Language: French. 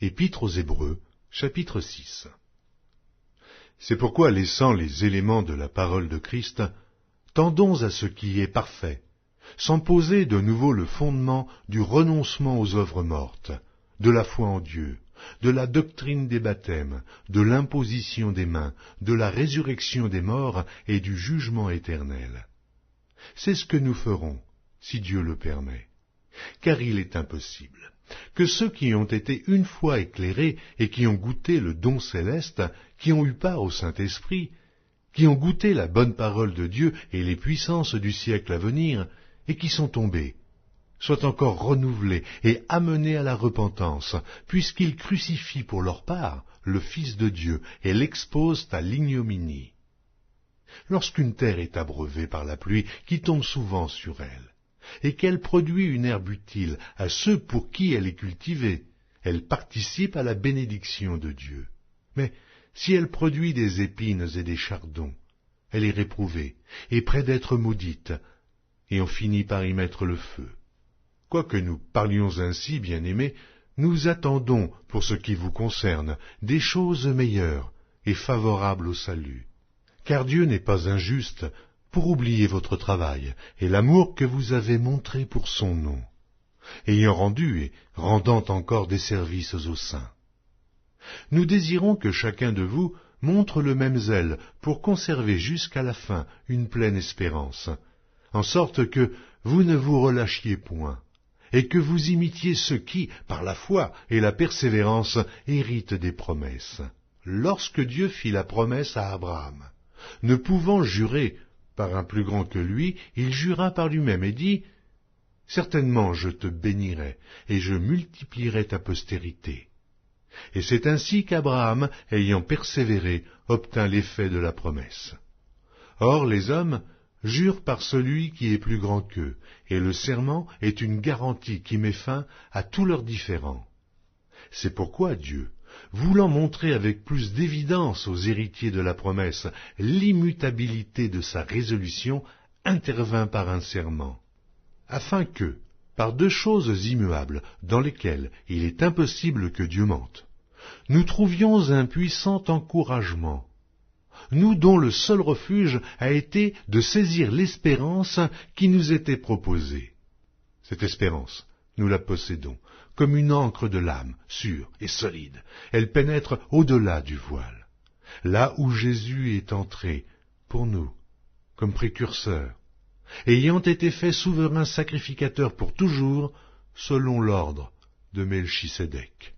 Épître aux Hébreux, chapitre 6. C'est pourquoi, laissant les éléments de la parole de Christ, tendons à ce qui est parfait, sans poser de nouveau le fondement du renoncement aux œuvres mortes, de la foi en Dieu, de la doctrine des baptêmes, de l'imposition des mains, de la résurrection des morts et du jugement éternel. C'est ce que nous ferons, si Dieu le permet. Car il est impossible que ceux qui ont été une fois éclairés et qui ont goûté le don céleste, qui ont eu part au Saint-Esprit, qui ont goûté la bonne parole de Dieu et les puissances du siècle à venir, et qui sont tombés, soient encore renouvelés et amenés à la repentance, puisqu'ils crucifient pour leur part le Fils de Dieu et l'exposent à l'ignominie. Lorsqu'une terre est abreuvée par la pluie qui tombe souvent sur elle, et qu'elle produit une herbe utile à ceux pour qui elle est cultivée, elle participe à la bénédiction de Dieu. Mais si elle produit des épines et des chardons, elle est réprouvée et près d'être maudite, et on finit par y mettre le feu. Quoique nous parlions ainsi, bien-aimés, nous attendons, pour ce qui vous concerne, des choses meilleures et favorables au salut. Car Dieu n'est pas injuste pour oublier votre travail et l'amour que vous avez montré pour son nom, ayant rendu et rendant encore des services aux saints. Nous désirons que chacun de vous montre le même zèle pour conserver jusqu'à la fin une pleine espérance, en sorte que vous ne vous relâchiez point, et que vous imitiez ceux qui, par la foi et la persévérance, héritent des promesses. Lorsque Dieu fit la promesse à Abraham, ne pouvant jurer par un plus grand que lui, il jura par lui-même et dit « Certainement je te bénirai, et je multiplierai ta postérité. » Et c'est ainsi qu'Abraham, ayant persévéré, obtint l'effet de la promesse. Or les hommes jurent par celui qui est plus grand qu'eux, et le serment est une garantie qui met fin à tous leurs différends. C'est pourquoi Dieu, voulant montrer avec plus d'évidence aux héritiers de la promesse l'immutabilité de sa résolution, intervint par un serment, afin que, par deux choses immuables, dans lesquelles il est impossible que Dieu mente, nous trouvions un puissant encouragement, nous dont le seul refuge a été de saisir l'espérance qui nous était proposée. Cette espérance, nous la possédons, comme une ancre de l'âme, sûre et solide. Elle pénètre au-delà du voile, là où Jésus est entré, pour nous, comme précurseur, ayant été fait souverain sacrificateur pour toujours, selon l'ordre de Melchisédek.